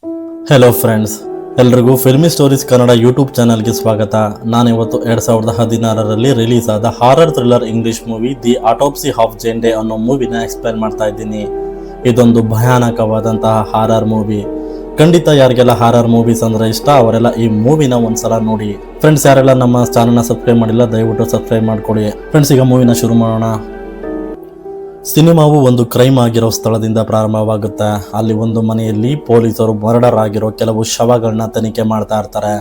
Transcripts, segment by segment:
Hello friends, ಎಲ್ರಿಗೂ filmy stories Kannada YouTube ಚಾನಲ್ಗೆ ಸ್ವಾಗತ. ನಾನಿವತ್ತು 2016ರಲ್ಲಿ ರಿಲೀಸ್ ಆದ horror thriller English movie the autopsy of Jane day ಅನ್ನೋ ಮೂವಿನ ಎಕ್ಸ್ಪ್ಲೇನ್ ಮಾಡ್ತಾ ಇದ್ದೀನಿ. ಇದೊಂದು ಭಯಾನಕವಾದಂತಹ ಹಾರರ್ ಮೂವಿ. ಖಂಡಿತ ಯಾರಿಗೆಲ್ಲ ಹಾರರ್ ಮೂವೀಸ್ ಅಂದ್ರೆ ಇಷ್ಟ ಅವರೆಲ್ಲ ಈ ಮೂವಿನ ಒಂದ್ಸಲ ನೋಡಿ. ಫ್ರೆಂಡ್ಸ್, ಯಾರೆಲ್ಲ ನಮ್ಮ ಚಾನಲ್ನ ಸಬ್ಸ್ಕ್ರೈಬ್ ಮಾಡಿಲ್ಲ ದಯವಿಟ್ಟು ಸಬ್ಸ್ಕ್ರೈಬ್ ಮಾಡ್ಕೊಳ್ಳಿ. ಫ್ರೆಂಡ್ಸ್, ಈಗ ಮೂವಿನ ಶುರು ಮಾಡೋಣ. ಸಿನಿಮಾವು ಒಂದು ಕ್ರೈಮ್ ಆಗಿರೋ ಸ್ಥಳದಿಂದ ಪ್ರಾರಂಭವಾಗುತ್ತೆ. ಅಲ್ಲಿ ಒಂದು ಮನೆಯಲ್ಲಿ ಪೊಲೀಸರು ಮರ್ಡರ್ ಆಗಿರೋ ಕೆಲವು ಶವಗಳನ್ನ ತನಿಖೆ ಮಾಡ್ತಾ ಇರ್ತಾರೆ.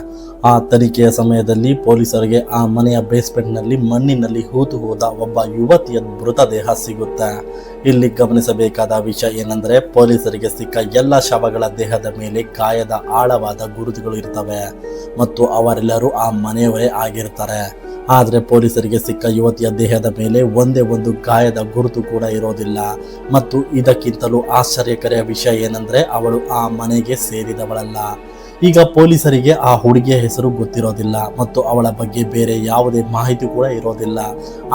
ಆ ತನಿಖೆಯ ಸಮಯದಲ್ಲಿ ಪೊಲೀಸರಿಗೆ ಆ ಮನೆಯ ಬೇಸ್ಮೆಂಟ್ನಲ್ಲಿ ಮಣ್ಣಿನಲ್ಲಿ ಹೂತು ಹೋದ ಒಬ್ಬ ಯುವತಿಯ ಮೃತದೇಹ ಸಿಗುತ್ತೆ. ಇಲ್ಲಿ ಗಮನಿಸಬೇಕಾದ ವಿಷಯ ಏನಂದ್ರೆ, ಪೊಲೀಸರಿಗೆ ಸಿಕ್ಕ ಎಲ್ಲ ಶವಗಳ ದೇಹದ ಮೇಲೆ ಗಾಯದ ಆಳವಾದ ಗುರುತುಗಳು ಇರ್ತವೆ ಮತ್ತು ಅವರೆಲ್ಲರೂ ಆ ಮನೆಯವರೇ ಆಗಿರ್ತಾರೆ. ಆದರೆ ಪೊಲೀಸರಿಗೆ ಸಿಕ್ಕ ಯುವತಿಯ ದೇಹದ ಮೇಲೆ ಒಂದೇ ಒಂದು ಗಾಯದ ಗುರುತು ಕೂಡ ಇರೋದಿಲ್ಲ. ಮತ್ತು ಇದಕ್ಕಿಂತಲೂ ಆಶ್ಚರ್ಯಕರ ವಿಷಯ ಏನಂದ್ರೆ, ಅವಳು ಆ ಮನೆಗೆ ಸೇರಿದವಳಲ್ಲ. ಈಗ ಪೊಲೀಸರಿಗೆ ಆ ಹುಡುಗಿಯ ಹೆಸರು ಗೊತ್ತಿರೋದಿಲ್ಲ ಮತ್ತು ಅವಳ ಬಗ್ಗೆ ಬೇರೆ ಯಾವುದೇ ಮಾಹಿತಿ ಕೂಡ ಇರೋದಿಲ್ಲ.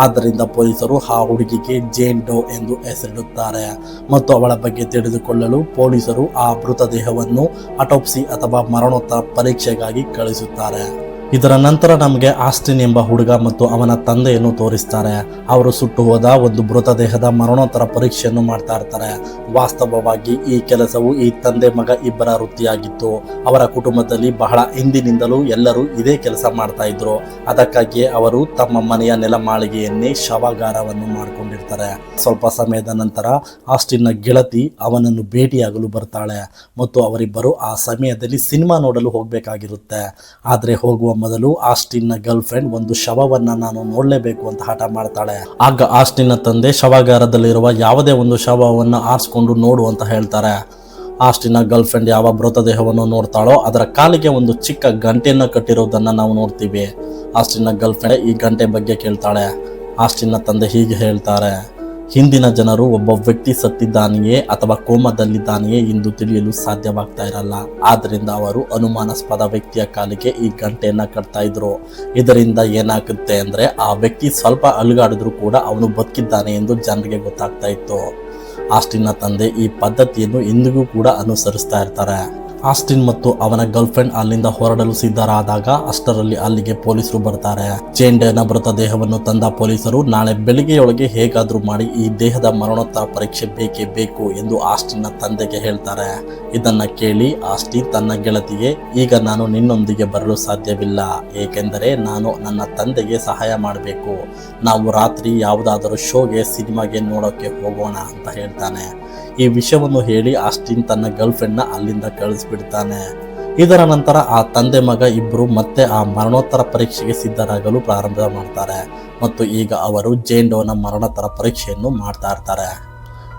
ಆದ್ದರಿಂದ ಪೊಲೀಸರು ಆ ಹುಡುಗಿಗೆ ಜೇನ್ ಡೋ ಎಂದು ಹೆಸರಿಡುತ್ತಾರೆ ಮತ್ತು ಅವಳ ಬಗ್ಗೆ ತಿಳಿದುಕೊಳ್ಳಲು ಪೊಲೀಸರು ಆ ಮೃತದೇಹವನ್ನು ಆಟೋಪ್ಸಿ ಅಥವಾ ಮರಣೋತ್ತರ ಪರೀಕ್ಷೆಗಾಗಿ ಕಳಿಸುತ್ತಾರೆ. ಇದರ ನಂತರ ನಮಗೆ ಆಸ್ಟಿನ್ ಎಂಬ ಹುಡುಗ ಮತ್ತು ಅವನ ತಂದೆಯನ್ನು ತೋರಿಸ್ತಾರೆ. ಅವರು ಸುಟ್ಟು ಹೋದ ಒಂದು ಮೃತದೇಹದ ಮರಣೋತ್ತರ ಪರೀಕ್ಷೆಯನ್ನು ಮಾಡ್ತಾ ಇರ್ತಾರೆ. ವಾಸ್ತವವಾಗಿ ಈ ಕೆಲಸವು ಈ ತಂದೆ ಮಗ ಇಬ್ಬರ ವೃತ್ತಿಯಾಗಿತ್ತು. ಅವರ ಕುಟುಂಬದಲ್ಲಿ ಬಹಳ ಹಿಂದಿನಿಂದಲೂ ಎಲ್ಲರೂ ಇದೇ ಕೆಲಸ ಮಾಡ್ತಾ ಇದ್ರು. ಅದಕ್ಕಾಗಿಯೇ ಅವರು ತಮ್ಮ ಮನೆಯ ನೆಲಮಾಳಿಗೆಯನ್ನೇ ಶವಾಗಾರವನ್ನು ಮಾಡಿಕೊಂಡಿರ್ತಾರೆ. ಸ್ವಲ್ಪ ಸಮಯದ ನಂತರ ಆಸ್ಟಿನ್ನ ಗೆಳತಿ ಅವನನ್ನು ಭೇಟಿಯಾಗಲು ಬರ್ತಾಳೆ ಮತ್ತು ಅವರಿಬ್ಬರು ಆ ಸಮಯದಲ್ಲಿ ಸಿನಿಮಾ ನೋಡಲು ಹೋಗಬೇಕಾಗಿರುತ್ತೆ. ಆದರೆ ಹೋಗುವ ಮೊದಲು ಆಸ್ಟಿನ್ನ ಗರ್ಲ್ ಫ್ರೆಂಡ್ ಒಂದು ಶವವನ್ನ ನಾನು ನೋಡಲೇಬೇಕು ಅಂತ ಹಠ ಮಾಡ್ತಾಳೆ. ಆಗ ಆಸ್ಟಿನ್ನ ತಂದೆ ಶವಾಗಾರದಲ್ಲಿರುವ ಯಾವುದೇ ಒಂದು ಶವವನ್ನು ಆರಿಸ್ಕೊಂಡು ನೋಡು ಅಂತ ಹೇಳ್ತಾರೆ. ಆಸ್ಟಿನ್ನ ಗರ್ಲ್ ಫ್ರೆಂಡ್ ಯಾವ ಮೃತದೇಹವನ್ನು ನೋಡ್ತಾಳೋ ಅದರ ಕಾಲಿಗೆ ಒಂದು ಚಿಕ್ಕ ಗಂಟೆಯನ್ನು ಕಟ್ಟಿರೋದನ್ನ ನಾವು ನೋಡ್ತೀವಿ. ಆಸ್ಟಿನ್ನ ಗರ್ಲ್ ಫ್ರೆಂಡ್ ಈ ಗಂಟೆ ಬಗ್ಗೆ ಕೇಳ್ತಾಳೆ. ಆಸ್ಟಿನ್ನ ತಂದೆ ಹೀಗೆ ಹೇಳ್ತಾರೆ, ಹಿಂದಿನ ಜನರು ಒಬ್ಬ ವ್ಯಕ್ತಿ ಸತ್ತಿದ್ದಾನೆಯೇ ಅಥವಾ ಕೋಮದಲ್ಲಿದ್ದಾನೆಯೇ ಎಂದು ತಿಳಿಯಲು ಸಾಧ್ಯವಾಗ್ತಾ ಇರಲ್ಲ. ಆದ್ದರಿಂದ ಅವರು ಅನುಮಾನಾಸ್ಪದ ವ್ಯಕ್ತಿಯ ಕಾಲಿಗೆ ಈ ಗಂಟೆಯನ್ನ ಕಟ್ತಾ ಇದ್ರು. ಇದರಿಂದ ಏನಾಗುತ್ತೆ ಅಂದ್ರೆ, ಆ ವ್ಯಕ್ತಿ ಸ್ವಲ್ಪ ಅಲುಗಾಡಿದ್ರು ಕೂಡ ಅವನು ಬದುಕಿದ್ದಾನೆ ಎಂದು ಜನರಿಗೆ ಗೊತ್ತಾಗ್ತಾ ಇತ್ತು. ಆಸ್ಟಿನ್ನ ತಂದೆ ಈ ಪದ್ಧತಿಯನ್ನು ಇಂದಿಗೂ ಕೂಡ ಅನುಸರಿಸ್ತಾ ಇರ್ತಾರೆ. ಆಸ್ಟಿನ್ ಮತ್ತು ಅವನ ಗರ್ಲ್ ಫ್ರೆಂಡ್ ಅಲ್ಲಿಂದ ಹೊರಡಲು ಸಿದ್ಧರಾದಾಗ ಅಷ್ಟರಲ್ಲಿ ಅಲ್ಲಿಗೆ ಪೊಲೀಸರು ಬರ್ತಾರೆ. ಜೇನ್ ಡೇನ ಮೃತದೇಹವನ್ನು ತಂದ ಪೊಲೀಸರು ನಾಳೆ ಬೆಳಿಗ್ಗೆಯೊಳಗೆ ಹೇಗಾದ್ರೂ ಮಾಡಿ ಈ ದೇಹದ ಮರಣೋತ್ತರ ಪರೀಕ್ಷೆ ಬೇಕೇ ಬೇಕು ಎಂದು ಆಸ್ಟಿನ್ನ ತಂದೆಗೆ ಹೇಳ್ತಾರೆ. ಇದನ್ನ ಕೇಳಿ ಆಸ್ಟಿನ್ ತನ್ನ ಗೆಳತಿಗೆ, ಈಗ ನಾನು ನಿನ್ನೊಂದಿಗೆ ಬರಲು ಸಾಧ್ಯವಿಲ್ಲ, ಏಕೆಂದರೆ ನಾನು ನನ್ನ ತಂದೆಗೆ ಸಹಾಯ ಮಾಡಬೇಕು. ನಾವು ರಾತ್ರಿ ಯಾವುದಾದರೂ ಶೋಗೆ ಸಿನಿಮಾಗೆ ನೋಡೋಕೆ ಹೋಗೋಣ ಅಂತ ಹೇಳ್ತಾನೆ. ಈ ವಿಷಯವನ್ನು ಹೇಳಿ ಆಸ್ಟಿನ್ ತನ್ನ ಗರ್ಲ್ ಫ್ರೆಂಡ್ನ ಅಲ್ಲಿಂದ ಕಳಿಸ್ಬಿಡ್ತಾನೆ. ಇದರ ನಂತರ ಆ ತಂದೆ ಮಗ ಇಬ್ಬರು ಮತ್ತೆ ಆ ಮರಣೋತ್ತರ ಪರೀಕ್ಷೆಗೆ ಸಿದ್ಧರಾಗಲು ಪ್ರಾರಂಭ ಮಾಡ್ತಾರೆ ಮತ್ತು ಈಗ ಅವರು ಜೇನ್ ಡೋನ ಮರಣೋತ್ತರ ಪರೀಕ್ಷೆಯನ್ನು ಮಾಡ್ತಾ ಇರ್ತಾರೆ.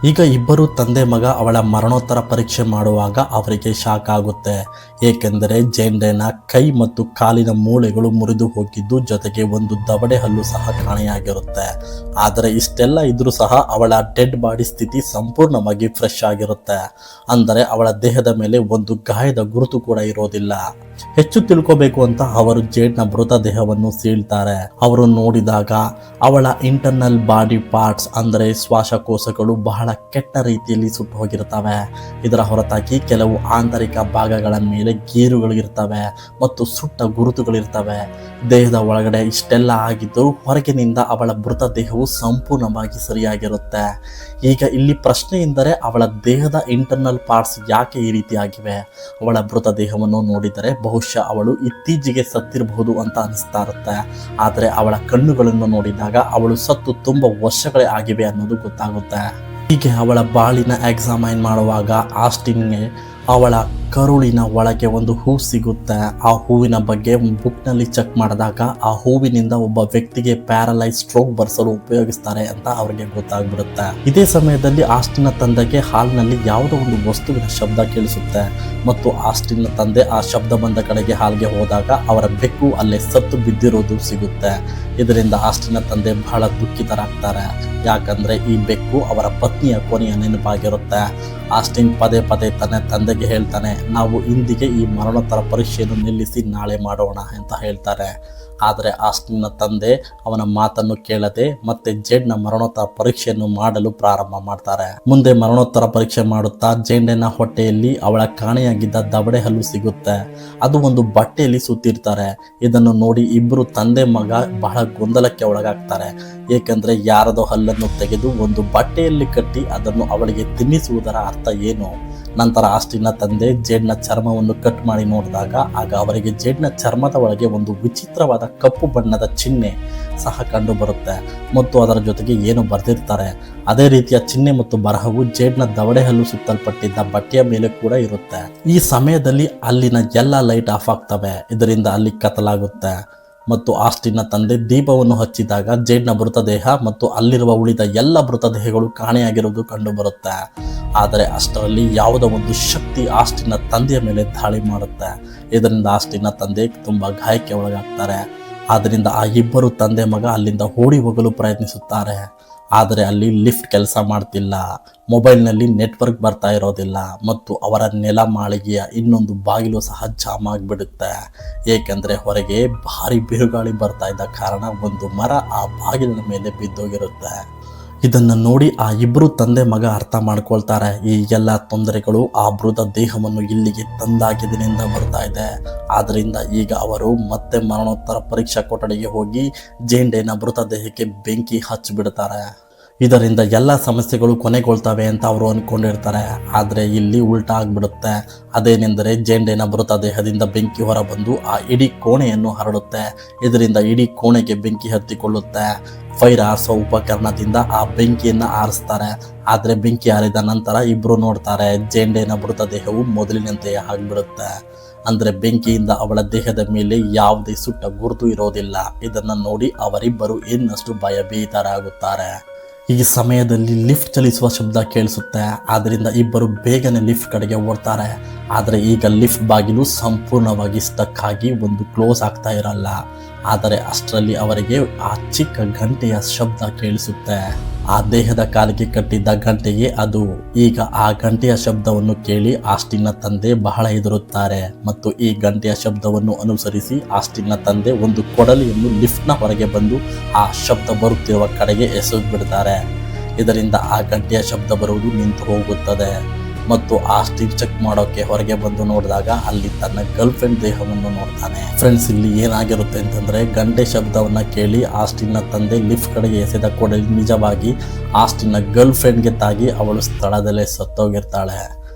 ಈಗ ಇಬ್ಬರು ತಂದೆ ಮಗ ಅವಳ ಮರಣೋತ್ತರ ಪರೀಕ್ಷೆ ಮಾಡುವಾಗ ಅವರಿಗೆ ಶಾಕ್ ಆಗುತ್ತೆ. ಏಕೆಂದರೆ ಜೇನ್ ಡೇನ ಕೈ ಮತ್ತು ಕಾಲಿನ ಮೂಳೆಗಳು ಮುರಿದು ಹೋಗಿದ್ದು, ಜೊತೆಗೆ ಒಂದು ದವಡೆ ಹಲ್ಲು ಸಹ ಕಾಣೆಯಾಗಿರುತ್ತೆ. ಆದರೆ ಇಷ್ಟೆಲ್ಲ ಇದ್ರೂ ಸಹ ಅವಳ ಡೆಡ್ ಬಾಡಿ ಸ್ಥಿತಿ ಸಂಪೂರ್ಣವಾಗಿ ಫ್ರೆಶ್ ಆಗಿರುತ್ತೆ. ಅಂದರೆ ಅವಳ ದೇಹದ ಮೇಲೆ ಒಂದು ಗಾಯದ ಗುರುತು ಕೂಡ ಇರೋದಿಲ್ಲ. ಹೆಚ್ಚು ತಿಳ್ಕೋಬೇಕು ಅಂತ ಅವರು ಜೇಡ್ನ ಮೃತದೇಹವನ್ನು ಸೀಳ್ತಾರೆ. ಅವರು ನೋಡಿದಾಗ ಅವಳ ಇಂಟರ್ನಲ್ ಬಾಡಿ ಪಾರ್ಟ್ಸ್ ಅಂದರೆ ಶ್ವಾಸಕೋಶಗಳು ಬಹಳ ಕೆಟ್ಟ ರೀತಿಯಲ್ಲಿ ಸುಟ್ಟು ಹೋಗಿರ್ತವೆ. ಇದರ ಹೊರತಾಗಿ ಕೆಲವು ಆಂತರಿಕ ಭಾಗಗಳ ಮೇಲೆ ಗೀರುಗಳು ಇರ್ತವೆ ಮತ್ತು ಸುಟ್ಟ ಗುರುತುಗಳಿರ್ತವೆ. ದೇಹದ ಒಳಗಡೆ ಇಷ್ಟೆಲ್ಲ ಆಗಿದ್ದು ಹೊರಗಿನಿಂದ ಅವಳ ಮೃತದೇಹವು ಸಂಪೂರ್ಣವಾಗಿ ಸರಿಯಾಗಿರುತ್ತೆ. ಈಗ ಇಲ್ಲಿ ಪ್ರಶ್ನೆ ಎಂದರೆ, ಅವಳ ದೇಹದ ಇಂಟರ್ನಲ್ ಪಾರ್ಟ್ಸ್ ಯಾಕೆ ಈ ರೀತಿಯಾಗಿವೆ? ಅವಳ ಮೃತದೇಹವನ್ನು ನೋಡಿದರೆ ಬಹುಶಃ ಅವಳು ಇತ್ತೀಚೆಗೆ ಸತ್ತಿರಬಹುದು ಅಂತ ಅನಿಸ್ತಾ ಇರುತ್ತೆ. ಆದರೆ ಅವಳ ಕಣ್ಣುಗಳನ್ನು ನೋಡಿದಾಗ ಅವಳು ಸತ್ತು ತುಂಬ ವರ್ಷಗಳೇ ಆಗಿವೆ ಅನ್ನೋದು ಗೊತ್ತಾಗುತ್ತೆ. ಹೀಗೆ ಅವಳ ಬಾಳಿನ ಎಕ್ಸಾಮೈನ್ ಮಾಡುವಾಗ ಆಸ್ಟಿನ್ಗೆ ಅವಳ ಕರುಳಿನ ಒಳಗೆ ಒಂದು ಹೂ ಸಿಗುತ್ತೆ. ಆ ಹೂವಿನ ಬಗ್ಗೆ ಬುಕ್ನಲ್ಲಿ ಚೆಕ್ ಮಾಡಿದಾಗ ಆ ಹೂವಿನಿಂದ ಒಬ್ಬ ವ್ಯಕ್ತಿಗೆ ಪ್ಯಾರಲೈಸ್ ಸ್ಟ್ರೋಕ್ ಬರ್ಸಲು ಉಪಯೋಗಿಸ್ತಾರೆ ಅಂತ ಅವರಿಗೆ ಗೊತ್ತಾಗ್ಬಿಡುತ್ತೆ. ಇದೇ ಸಮಯದಲ್ಲಿ ಆಸ್ಟಿನ್ನ ತಂದೆಗೆ ಹಾಲ್ನಲ್ಲಿ ಯಾವುದೋ ಒಂದು ವಸ್ತುವಿನ ಶಬ್ದ ಕೇಳಿಸುತ್ತೆ ಮತ್ತು ಆಸ್ಟಿನ್ನ ತಂದೆ ಆ ಶಬ್ದ ಬಂದ ಕಡೆಗೆ ಹಾಲ್ಗೆ ಹೋದಾಗ ಅವರ ಬೆಕ್ಕು ಅಲ್ಲೇ ಸತ್ತು ಬಿದ್ದಿರೋದು ಸಿಗುತ್ತೆ. ಇದರಿಂದ ಆಸ್ಟಿನ್ನ ತಂದೆ ಬಹಳ ದುಃಖಿತರಾಗ್ತಾರೆ. ಯಾಕಂದ್ರೆ ಈ ಬೆಕ್ಕು ಅವರ ಪತ್ನಿಯ ಕೊನೆಯ ನೆನಪಾಗಿರುತ್ತೆ. ಆಸ್ಟಿನ್ ಪದೇ ಪದೇ ತನ್ನ ತಂದೆಗೆ ಹೇಳ್ತಾನೆ, ನಾವು ಇಂದಿಗೆ ಈ ಮರಣೋತ್ತರ ಪರೀಕ್ಷೆಯನ್ನು ನಿಲ್ಲಿಸಿ ನಾಳೆ ಮಾಡೋಣ ಅಂತ ಹೇಳ್ತಾರೆ. ಆದರೆ ಆಸ್ಟಿನ್ನ ತಂದೆ ಅವನ ಮಾತನ್ನು ಕೇಳದೆ ಮತ್ತೆ ಜೇಡ್ನ ಮರಣೋತ್ತರ ಪರೀಕ್ಷೆಯನ್ನು ಮಾಡಲು ಪ್ರಾರಂಭ ಮಾಡ್ತಾರೆ. ಮುಂದೆ ಮರಣೋತ್ತರ ಪರೀಕ್ಷೆ ಮಾಡುತ್ತಾ ಜೇಂಡೆನ ಹೊಟ್ಟೆಯಲ್ಲಿ ಅವಳ ಕಾಣೆಯಾಗಿದ್ದ ದವಡೆ ಹಲ್ಲು ಸಿಗುತ್ತೆ. ಅದು ಒಂದು ಬಟ್ಟೆಯಲ್ಲಿ ಸುತ್ತಿರ್ತಾರೆ. ಇದನ್ನು ನೋಡಿ ಇಬ್ಬರು ತಂದೆ ಮಗ ಬಹಳ ಗೊಂದಲಕ್ಕೆ ಒಳಗಾಗ್ತಾರೆ. ಏಕೆಂದರೆ ಯಾರದೋ ಹಲ್ಲನ್ನು ತೆಗೆದು ಒಂದು ಬಟ್ಟೆಯಲ್ಲಿ ಕಟ್ಟಿ ಅದನ್ನು ಅವಳಿಗೆ ತಿನ್ನಿಸುವುದರ ಅರ್ಥ ಏನು? ನಂತರ ಆಸ್ಟಿನ್ನ ತಂದೆ ಜೇಡ್ನ ಚರ್ಮವನ್ನು ಕಟ್ ಮಾಡಿ ನೋಡಿದಾಗ ಆಗ ಅವರಿಗೆ ಜೇಡ್ನ ಚರ್ಮದ ಒಳಗೆ ಒಂದು ವಿಚಿತ್ರವಾದ ಕಪ್ಪು ಬಣ್ಣದ ಚಿಹ್ನೆ ಸಹ ಕಂಡು ಬರುತ್ತೆ ಮತ್ತು ಅದರ ಜೊತೆಗೆ ಏನು ಬರೆದಿರ್ತಾರೆ. ಅದೇ ರೀತಿಯ ಚಿಹ್ನೆ ಮತ್ತು ಬರಹವು ಜೇಡ್ನ ದವಡೆ ಹಲ್ಲು ಸುತ್ತಲ್ಪಟ್ಟಿದ್ದ ಬಟ್ಟೆಯ ಮೇಲೆ ಕೂಡ ಇರುತ್ತೆ. ಈ ಸಮಯದಲ್ಲಿ ಅಲ್ಲಿನ ಎಲ್ಲ ಲೈಟ್ ಆಫ್ ಆಗ್ತವೆ. ಇದರಿಂದ ಅಲ್ಲಿ ಕತ್ತಲಾಗುತ್ತೆ ಮತ್ತು ಆಸ್ಟಿನ್ನ ತಂದೆ ದೀಪವನ್ನು ಹಚ್ಚಿದಾಗ ಜೇಡ್ನ ಮೃತದೇಹ ಮತ್ತು ಅಲ್ಲಿರುವ ಉಳಿದ ಎಲ್ಲ ಮೃತದೇಹಗಳು ಕಾಣೆಯಾಗಿರುವುದು ಕಂಡು ಬರುತ್ತೆ. ಆದರೆ ಅಷ್ಟರಲ್ಲಿ ಯಾವುದೋ ಒಂದು ಶಕ್ತಿ ಆಸ್ಟಿನ್ನ ತಂದೆಯ ಮೇಲೆ ದಾಳಿ ಮಾಡುತ್ತೆ. ಇದರಿಂದ ಆಸ್ಟಿನ್ನ ತಂದೆ ತುಂಬ ಗಾಯಕ್ಕೆ ಒಳಗಾಗ್ತಾರೆ. ಆದ್ದರಿಂದ ಆ ಇಬ್ಬರು ತಂದೆ ಮಗ ಅಲ್ಲಿಂದ ಓಡಿ ಹೋಗಲು ಪ್ರಯತ್ನಿಸುತ್ತಾರೆ. ಆದರೆ ಅಲ್ಲಿ ಲಿಫ್ಟ್ ಕೆಲಸ ಮಾಡ್ತಿಲ್ಲ, ಮೊಬೈಲ್ನಲ್ಲಿ ನೆಟ್ವರ್ಕ್ ಬರ್ತಾ ಇರೋದಿಲ್ಲ ಮತ್ತು ಅವರ ನೆಲ ಮಾಳಿಗೆಯ ಇನ್ನೊಂದು ಬಾಗಿಲು ಸಹ ಜಾಮ್ ಆಗಿಬಿಡುತ್ತೆ. ಏಕೆಂದರೆ ಹೊರಗೆ ಭಾರಿ ಬಿರುಗಾಳಿ ಬರ್ತಾ ಇದ್ದ ಕಾರಣ ಒಂದು ಮರ ಆ ಬಾಗಿಲಿನ ಮೇಲೆ ಬಿದ್ದೋಗಿರುತ್ತೆ. ಇದನ್ನು ನೋಡಿ ಆ ಇಬ್ಬರು ತಂದೆ ಮಗ ಅರ್ಥ ಮಾಡ್ಕೊಳ್ತಾರೆ, ಈ ಎಲ್ಲ ತೊಂದರೆಗಳು ಆ ಮೃತ ದೇಹವನ್ನು ಇಲ್ಲಿಗೆ ತಂದಾಗಿದ್ದರಿಂದ ಬರ್ತಾ ಇದೆ. ಆದ್ದರಿಂದ ಈಗ ಅವರು ಮತ್ತೆ ಮರಣೋತ್ತರ ಪರೀಕ್ಷಾ ಕೊಠಡಿಗೆ ಹೋಗಿ ಜೇಂಡೆನ ಮೃತದೇಹಕ್ಕೆ ಬೆಂಕಿ ಹಚ್ಚಿಬಿಡ್ತಾರೆ. ಇದರಿಂದ ಎಲ್ಲ ಸಮಸ್ಯೆಗಳು ಕೊನೆಗೊಳ್ತವೆ ಅಂತ ಅವರು ಅಂದ್ಕೊಂಡಿರ್ತಾರೆ. ಆದರೆ ಇಲ್ಲಿ ಉಲ್ಟಾ ಆಗಿಬಿಡುತ್ತೆ. ಅದೇನೆಂದರೆ ಜೇಂಡೆನ ಮೃತದೇಹದಿಂದ ಬೆಂಕಿ ಹೊರಬಂದು ಆ ಇಡೀ ಕೋಣೆಯನ್ನು ಹರಡುತ್ತೆ. ಇದರಿಂದ ಇಡೀ ಕೋಣೆಗೆ ಬೆಂಕಿ ಹತ್ತಿಕೊಳ್ಳುತ್ತೆ. ಫೈರ್ ಆರಿಸೋ ಉಪಕರಣದಿಂದ ಆ ಬೆಂಕಿಯನ್ನು ಆರಿಸ್ತಾರೆ. ಆದರೆ ಬೆಂಕಿ ಆರಿದ ನಂತರ ಇಬ್ಬರು ನೋಡ್ತಾರೆ, ಜೇಂಡೆನ ಮೃತದೇಹವು ಮೊದಲಿನಂತೆಯೇ ಆಗಿಬಿಡುತ್ತೆ. ಅಂದರೆ ಬೆಂಕಿಯಿಂದ ಅವಳ ದೇಹದ ಮೇಲೆ ಯಾವುದೇ ಸುಟ್ಟ ಗುರುತು ಇರೋದಿಲ್ಲ. ಇದನ್ನು ನೋಡಿ ಅವರಿಬ್ಬರು ಇನ್ನಷ್ಟು ಭಯಭೀತರಾಗುತ್ತಾರೆ. ಈ ಸಮಯದಲ್ಲಿ ಲಿಫ್ಟ್ ಚಲಿಸುವ ಶಬ್ದ ಕೇಳಿಸುತ್ತೆ. ಆದ್ದರಿಂದ ಇಬ್ಬರು ಬೇಗನೆ ಲಿಫ್ಟ್ ಕಡೆಗೆ ಓಡ್ತಾರೆ. ಆದರೆ ಈಗ ಲಿಫ್ಟ್ ಬಾಗಿಲು ಸಂಪೂರ್ಣವಾಗಿ ಸ್ಟಕ್ ಆಗಿ ಒಂದು ಕ್ಲೋಸ್ ಆಗ್ತಾ ಇರಲ್ಲ. ಆದರೆ ಅಷ್ಟರಲ್ಲಿ ಅವರಿಗೆ ಆ ಚಿಕ್ಕ ಗಂಟೆಯ ಶಬ್ದ ಕೇಳಿಸುತ್ತೆ. ಆ ದೇಹದ ಕಾಲಿಗೆ ಕಟ್ಟಿದ್ದ ಗಂಟೆಯೇ ಅದು. ಈಗ ಆ ಗಂಟೆಯ ಶಬ್ದವನ್ನು ಕೇಳಿ ಆಸ್ಟಿನ್ನ ತಂದೆ ಬಹಳ ಹೆದರುತ್ತಾರೆ ಮತ್ತು ಈ ಗಂಟೆಯ ಶಬ್ದವನ್ನು ಅನುಸರಿಸಿ ಆಸ್ಟಿನ್ನ ತಂದೆ ಒಂದು ಕೊಡಲಿಯನ್ನು ಲಿಫ್ಟ್ನ ಹೊರಗೆ ಬಂದು ಆ ಶಬ್ದ ಬರುತ್ತಿರುವ ಕಡೆಗೆ ಎಸೆದು ಬಿಡ್ತಾರೆ. ಇದರಿಂದ ಆ ಗಂಟೆಯ ಶಬ್ದ ಬರುವುದು ನಿಂತು ಹೋಗುತ್ತದೆ ಮತ್ತು ಆಸ್ಟಿನ್ ಚೆಕ್ ಮಾಡೋಕೆ ಹೊರಗೆ ಬಂದು ನೋಡಿದಾಗ ಅಲ್ಲಿ ತನ್ನ ಗರ್ಲ್ ಫ್ರೆಂಡ್ ದೇಹವನ್ನು ನೋಡ್ತಾನೆ. ಫ್ರೆಂಡ್ಸ್, ಇಲ್ಲಿ ಏನಾಗಿರುತ್ತೆ ಅಂತಂದ್ರೆ ಗಂಟೆ ಶಬ್ದವನ್ನ ಕೇಳಿ ಆಸ್ಟಿನ್ನ ತಂದೆ ಲಿಫ್ಟ್ ಕಡೆಗೆ ಎಸೆದ ಕೊಡಲಿ ನಿಜವಾಗಿ ಆಸ್ಟಿನ್ನ ಗರ್ಲ್ ಫ್ರೆಂಡ್ಗೆ ತಾಗಿ ಅವಳು ಸ್ಥಳದಲ್ಲೇ ಸತ್ತೋಗಿರ್ತಾಳೆ.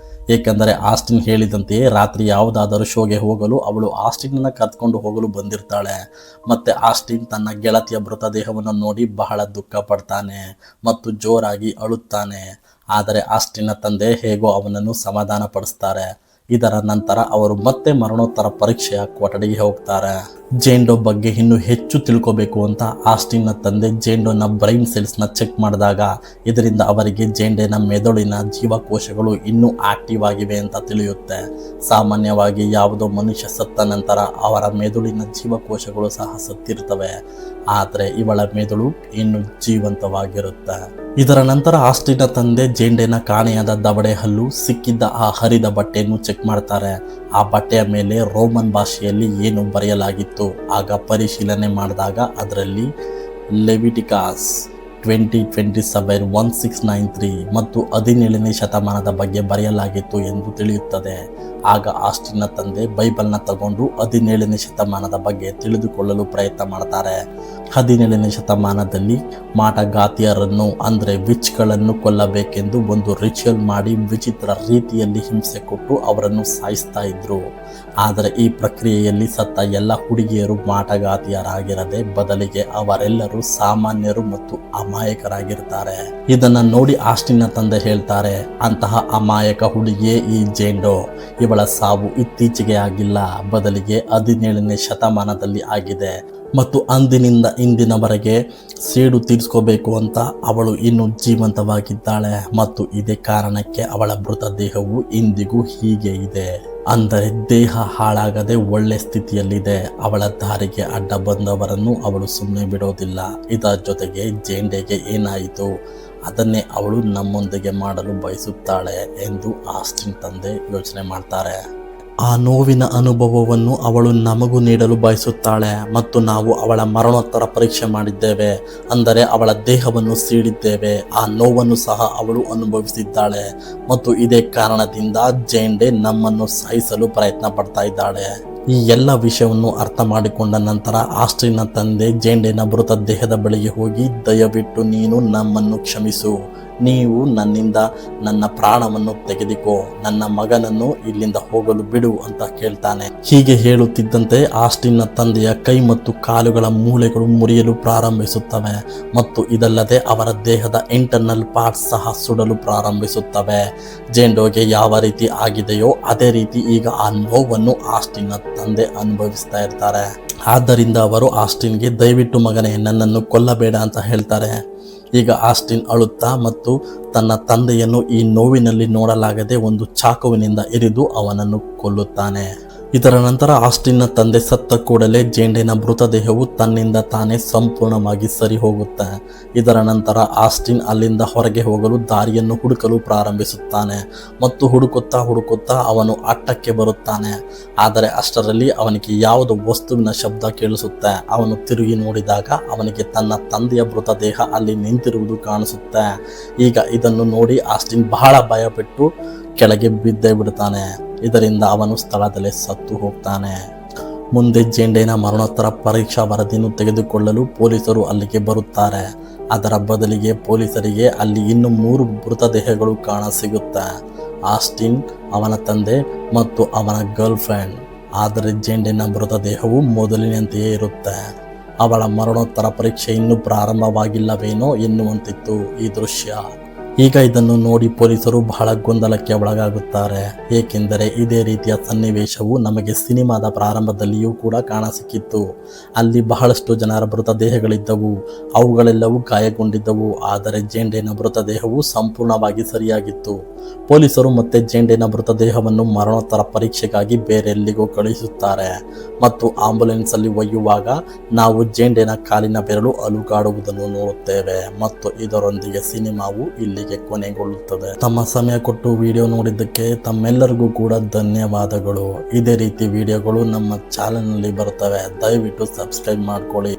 ಏಕೆಂದರೆ ಆಸ್ಟಿನ್ ಹೇಳಿದಂತೆಯೇ ರಾತ್ರಿ ಯಾವುದಾದರೂ ಶೋಗೆ ಹೋಗಲು ಅವಳು ಆಸ್ಟಿನ್ನ ಕರೆದುಕೊಂಡು ಹೋಗಲು ಬಂದಿರ್ತಾಳೆ. ಮತ್ತೆ ಆಸ್ಟಿನ್ ತನ್ನ ಗೆಳತಿಯ ಮೃತದೇಹವನ್ನು ನೋಡಿ ಬಹಳ ದುಃಖ ಪಡ್ತಾನೆ ಮತ್ತು ಜೋರಾಗಿ ಅಳುತ್ತಾನೆ. ಆದರೆ ಆಸ್ಟಿನ್ನ ತಂದೆ ಹೇಗೋ ಅವನನ್ನು ಸಮಾಧಾನ ಪಡಿಸ್ತಾರೆ. ಇದರ ನಂತರ ಅವರು ಮತ್ತೆ ಮರಣೋತ್ತರ ಪರೀಕ್ಷೆಯ ಕೊಠಡಿಗೆ ಹೋಗ್ತಾರೆ. ಜೇಂಡೋ ಬಗ್ಗೆ ಇನ್ನೂ ಹೆಚ್ಚು ತಿಳ್ಕೋಬೇಕು ಅಂತ ಆಸ್ಟಿನ್ನ ತಂದೆ ಜೇಂಡೋನ ಬ್ರೈನ್ ಸೆಲ್ಸ್ನ ಚೆಕ್ ಮಾಡಿದಾಗ ಇದರಿಂದ ಅವರಿಗೆ ಜೇಂಡೆನ ಮೆದುಳಿನ ಜೀವಕೋಶಗಳು ಇನ್ನೂ ಆಕ್ಟಿವ್ ಆಗಿವೆ ಅಂತ ತಿಳಿಯುತ್ತೆ. ಸಾಮಾನ್ಯವಾಗಿ ಯಾವುದೋ ಮನುಷ್ಯ ಸತ್ತ ನಂತರ ಅವರ ಮೆದುಳಿನ ಜೀವಕೋಶಗಳು ಸಹ ಸತ್ತಿರ್ತವೆ. ಆದರೆ ಇವಳ ಮೆದುಳು ಇನ್ನೂ ಜೀವಂತವಾಗಿರುತ್ತೆ. ಇದರ ನಂತರ ಆಸ್ಟಿನ್ನ ತಂದೆ ಜೇಂಡೆನ ಕಾಣೆಯಾದ ದವಡೆ ಹಲ್ಲು ಸಿಕ್ಕಿದ್ದ ಆ ಹರಿದ ಬಟ್ಟೆಯನ್ನು ಚೆಕ್ ಮಾಡ್ತಾರೆ. ಆ ಬಟ್ಟೆಯ ಮೇಲೆ ರೋಮನ್ ಭಾಷೆಯಲ್ಲಿ ಏನು ಬರೆಯಲಾಗಿತ್ತು. ಆಗ ಪರಿಶೀಲನೆ ಮಾಡಿದಾಗ ಅದರಲ್ಲಿ ಲೆವಿಟಿಕಾಸ್ 20:27:1693 ಮತ್ತು 17ನೇ ಶತಮಾನದ ಬಗ್ಗೆ ಬರೆಯಲಾಗಿತ್ತು ಎಂದು ತಿಳಿಯುತ್ತದೆ. ಆಗ ಆಸ್ಟಿನ್ನ ತಂದೆ ಬೈಬಲ್ನ ತಗೊಂಡು 17ನೇ ಶತಮಾನದ ಬಗ್ಗೆ ತಿಳಿದುಕೊಳ್ಳಲು ಪ್ರಯತ್ನ ಮಾಡ್ತಾರೆ. 17ನೇ ಶತಮಾನದಲ್ಲಿ ಮಾಟಗಾತಿಯರನ್ನು ಅಂದರೆ ವಿಚ್ಗಳನ್ನು ಕೊಲ್ಲಬೇಕೆಂದು ಒಂದು ರಿಚುವಲ್ ಮಾಡಿ ವಿಚಿತ್ರ ರೀತಿಯಲ್ಲಿ ಹಿಂಸೆ ಕೊಟ್ಟು ಅವರನ್ನು ಸಾಯಿಸ್ತಾ ಇದ್ರು. ಆದರೆ ಈ ಪ್ರಕ್ರಿಯೆಯಲ್ಲಿ ಸತ್ತ ಎಲ್ಲ ಹುಡುಗಿಯರು ಮಾಟಗಾತಿಯರಾಗಿರದೆ ಬದಲಿಗೆ ಅವರೆಲ್ಲರೂ ಸಾಮಾನ್ಯರು ಮತ್ತು ಅಮಾಯಕರಾಗಿರ್ತಾರೆ. ಇದನ್ನ ನೋಡಿ ಆಸ್ಟಿನ್ನ ತಂದೆ ಹೇಳ್ತಾರೆ, ಅಂತಹ ಅಮಾಯಕ ಹುಡುಗಿಯೇ ಈ ಜೇಂಡೋ. ಇವಳ ಸಾವು ಇತ್ತೀಚೆಗೆ ಆಗಿಲ್ಲ, ಬದಲಿಗೆ 17ನೇ ಶತಮಾನದಲ್ಲಿ ಆಗಿದೆ ಮತ್ತು ಅಂದಿನಿಂದ ಇಂದಿನವರೆಗೆ ಸೇಡು ತೀರಿಸ್ಕೋಬೇಕು ಅಂತ ಅವಳು ಇನ್ನೂ ಜೀವಂತವಾಗಿದ್ದಾಳೆ ಮತ್ತು ಇದೇ ಕಾರಣಕ್ಕೆ ಅವಳ ಮೃತದೇಹವು ಇಂದಿಗೂ ಹೀಗೆ ಇದೆ. ಅಂದರೆ ದೇಹ ಹಾಳಾಗದೆ ಒಳ್ಳೆ ಸ್ಥಿತಿಯಲ್ಲಿದೆ. ಅವಳ ದಾರಿಗೆ ಅಡ್ಡ ಬಂದವರನ್ನು ಅವಳು ಸುಮ್ಮನೆ ಬಿಡೋದಿಲ್ಲ. ಇದರ ಜೊತೆಗೆ ಜೇಂಡೆಗೆ ಏನಾಯಿತು ಅದನ್ನೇ ಅವಳು ನಮ್ಮೊಂದಿಗೆ ಮಾಡಲು ಬಯಸುತ್ತಾಳೆ ಎಂದು ಆಸ್ಟಿನ್ ತಂದೆ ಯೋಚನೆ ಮಾಡ್ತಾರೆ. ಆ ನೋವಿನ ಅನುಭವವನ್ನು ಅವಳು ನಮಗೂ ನೀಡಲು ಬಯಸುತ್ತಾಳೆ ಮತ್ತು ನಾವು ಅವಳ ಮರಣೋತ್ತರ ಪರೀಕ್ಷೆ ಮಾಡಿದ್ದೇವೆ. ಅಂದರೆ ಅವಳ ದೇಹವನ್ನು ಸೀಳಿದ್ದೇವೆ. ಆ ನೋವನ್ನು ಸಹ ಅವಳು ಅನುಭವಿಸಿದ್ದಾಳೆ ಮತ್ತು ಇದೇ ಕಾರಣದಿಂದ ಜೇನ್ ಡೇ ನಮ್ಮನ್ನು ಸಾಯಿಸಲು ಪ್ರಯತ್ನ ಪಡ್ತಾ ಇದ್ದಾಳೆ. ಈ ಎಲ್ಲ ವಿಷಯವನ್ನು ಅರ್ಥ ಮಾಡಿಕೊಂಡ ನಂತರ ಆಸ್ಟಿನ್ನ ತಂದೆ ಜೇನ್ ಡೇನ ಮೃತ ದೇಹದ ಬಳಿಗೆ ಹೋಗಿ, ದಯವಿಟ್ಟು ನೀನು ನಮ್ಮನ್ನು ಕ್ಷಮಿಸು, ನೀವು ನನ್ನಿಂದ ನನ್ನ ಪ್ರಾಣವನ್ನು ತೆಗೆದುಕೋ, ನನ್ನ ಮಗನನ್ನು ಇಲ್ಲಿಂದ ಹೋಗಲು ಬಿಡು ಅಂತ ಕೇಳ್ತಾನೆ. ಹೀಗೆ ಹೇಳುತ್ತಿದ್ದಂತೆ ಆಸ್ಟಿನ್ನ ತಂದೆಯ ಕೈ ಮತ್ತು ಕಾಲುಗಳ ಮೂಳೆಗಳು ಮುರಿಯಲು ಪ್ರಾರಂಭಿಸುತ್ತವೆ ಮತ್ತು ಇದಲ್ಲದೆ ಅವರ ದೇಹದ ಇಂಟರ್ನಲ್ ಪಾರ್ಟ್ಸ್ ಸಹ ಸುಡಲು ಪ್ರಾರಂಭಿಸುತ್ತವೆ. ಜೇನ್ ಡೇಗೆ ಯಾವ ರೀತಿ ಆಗಿದೆಯೋ ಅದೇ ರೀತಿ ಈಗ ಆ ನೋವನ್ನು ಆಸ್ಟಿನ್ನ ತಂದೆ ಅನುಭವಿಸ್ತಾ ಇರ್ತಾರೆ. ಆದ್ದರಿಂದ ಅವರು ಆಸ್ಟಿನ್ಗೆ, ದಯವಿಟ್ಟು ಮಗನೇ ನನ್ನನ್ನು ಕೊಲ್ಲಬೇಡ ಅಂತ ಹೇಳ್ತಾರೆ. ಈಗ ಆಸ್ಟಿನ್ ಅಳುತ್ತಾ ಮತ್ತು ತನ್ನ ತಂದೆಯನ್ನು ಈ ನೋವಿನಲ್ಲಿ ನೋಡಲಾಗದೆ ಒಂದು ಚಾಕುವಿನಿಂದ ಇರಿದು ಅವನನ್ನು ಕೊಲ್ಲುತ್ತಾನೆ. ಇದರ ನಂತರ ಆಸ್ಟಿನ್ನ ತಂದೆ ಸತ್ತ ಕೂಡಲೇ ಜೇನ್ ಡೇನ ಮೃತದೇಹವು ತನ್ನಿಂದ ತಾನೇ ಸಂಪೂರ್ಣವಾಗಿ ಸರಿ ಹೋಗುತ್ತೆ. ಇದರ ನಂತರ ಆಸ್ಟಿನ್ ಅಲ್ಲಿಂದ ಹೊರಗೆ ಹೋಗಲು ದಾರಿಯನ್ನು ಹುಡುಕಲು ಪ್ರಾರಂಭಿಸುತ್ತಾನೆ ಮತ್ತು ಹುಡುಕುತ್ತಾ ಅವನು ಅಟ್ಟಕ್ಕೆ ಬರುತ್ತಾನೆ. ಆದರೆ ಅಷ್ಟರಲ್ಲಿ ಅವನಿಗೆ ಯಾವುದೋ ವಸ್ತುವಿನ ಶಬ್ದ ಕೇಳಿಸುತ್ತೆ. ಅವನು ತಿರುಗಿ ನೋಡಿದಾಗ ಅವನಿಗೆ ತನ್ನ ತಂದೆಯ ಮೃತದೇಹ ಅಲ್ಲಿ ನಿಂತಿರುವುದು ಕಾಣಿಸುತ್ತೆ. ಈಗ ಇದನ್ನು ನೋಡಿ ಆಸ್ಟಿನ್ ಬಹಳ ಭಯಪಟ್ಟು ಕೆಳಗೆ ಬಿದ್ದೇ ಬಿಡುತ್ತಾನೆ. ಇದರಿಂದ ಅವನು ಸ್ಥಳದಲ್ಲೇ ಸತ್ತು ಹೋಗ್ತಾನೆ. ಮುಂದೆ ಜೇನ್ ಡೇನ ಮರಣೋತ್ತರ ಪರೀಕ್ಷಾ ವರದಿಯನ್ನು ತೆಗೆದುಕೊಳ್ಳಲು ಪೊಲೀಸರು ಅಲ್ಲಿಗೆ ಬರುತ್ತಾರೆ. ಅದರ ಬದಲಿಗೆ ಪೊಲೀಸರಿಗೆ ಅಲ್ಲಿ ಇನ್ನೂ 3 ಮೃತದೇಹಗಳು ಕಾಣಸಿಗುತ್ತೆ. ಆಸ್ಟಿನ್, ಅವನ ತಂದೆ ಮತ್ತು ಅವನ ಗರ್ಲ್ ಫ್ರೆಂಡ್. ಆದರೆ ಜೇನ್ ಡೇನ ಮೃತದೇಹವು ಮೊದಲಿನಂತೆಯೇ ಇರುತ್ತೆ. ಅವಳ ಮರಣೋತ್ತರ ಪರೀಕ್ಷೆ ಇನ್ನೂ ಪ್ರಾರಂಭವಾಗಿಲ್ಲವೇನೋ ಎನ್ನುವಂತಿತ್ತು ಈ ದೃಶ್ಯ. ಈಗ ಇದನ್ನು ನೋಡಿ ಪೊಲೀಸರು ಬಹಳ ಗೊಂದಲಕ್ಕೆ ಒಳಗಾಗುತ್ತಾರೆ. ಏಕೆಂದರೆ ಇದೇ ರೀತಿಯ ಸನ್ನಿವೇಶವು ನಮಗೆ ಸಿನಿಮಾದ ಪ್ರಾರಂಭದಲ್ಲಿಯೂ ಕೂಡ ಕಾಣಸಿಕ್ಕಿತ್ತು. ಅಲ್ಲಿ ಬಹಳಷ್ಟು ಜನರ ಮೃತದೇಹಗಳಿದ್ದವು, ಅವುಗಳೆಲ್ಲವೂ ಗಾಯಗೊಂಡಿದ್ದವು. ಆದರೆ ಜೇನ್ ಡೇನ ಮೃತದೇಹವು ಸಂಪೂರ್ಣವಾಗಿ ಸರಿಯಾಗಿತ್ತು. ಪೊಲೀಸರು ಮತ್ತೆ ಜೇನ್ ಡೇನ ಮೃತದೇಹವನ್ನು ಮರಣೋತ್ತರ ಪರೀಕ್ಷೆಗಾಗಿ ಬೇರೆಲ್ಲಿಗೋ ಕಳುಹಿಸುತ್ತಾರೆ ಮತ್ತು ಆಂಬ್ಯುಲೆನ್ಸ್ ಅಲ್ಲಿ ಒಯ್ಯುವಾಗ ನಾವು ಜೇನ್ ಡೇನ ಕಾಲಿನ ಬೆರಳು ಅಲುಗಾಡುವುದನ್ನು ನೋಡುತ್ತೇವೆ ಮತ್ತು ಇದರೊಂದಿಗೆ ಸಿನಿಮಾವು ಇಲ್ಲಿಗೆ ಕೊನೆಗೊಳ್ಳುತ್ತದೆ. ತಮ್ಮ ಸಮಯ ಕೊಟ್ಟು ವಿಡಿಯೋ ನೋಡಿದ್ದಕ್ಕೆ ತಮ್ಮೆಲ್ಲರಿಗೂ ಕೂಡ ಧನ್ಯವಾದಗಳು. ಇದೇ ರೀತಿ ವಿಡಿಯೋಗಳು ನಮ್ಮ ಚಾನೆಲ್ನಲ್ಲಿ ಬರುತ್ತವೆ. ದಯವಿಟ್ಟು ಸಬ್ಸ್ಕ್ರೈಬ್ ಮಾಡ್ಕೊಳ್ಳಿ.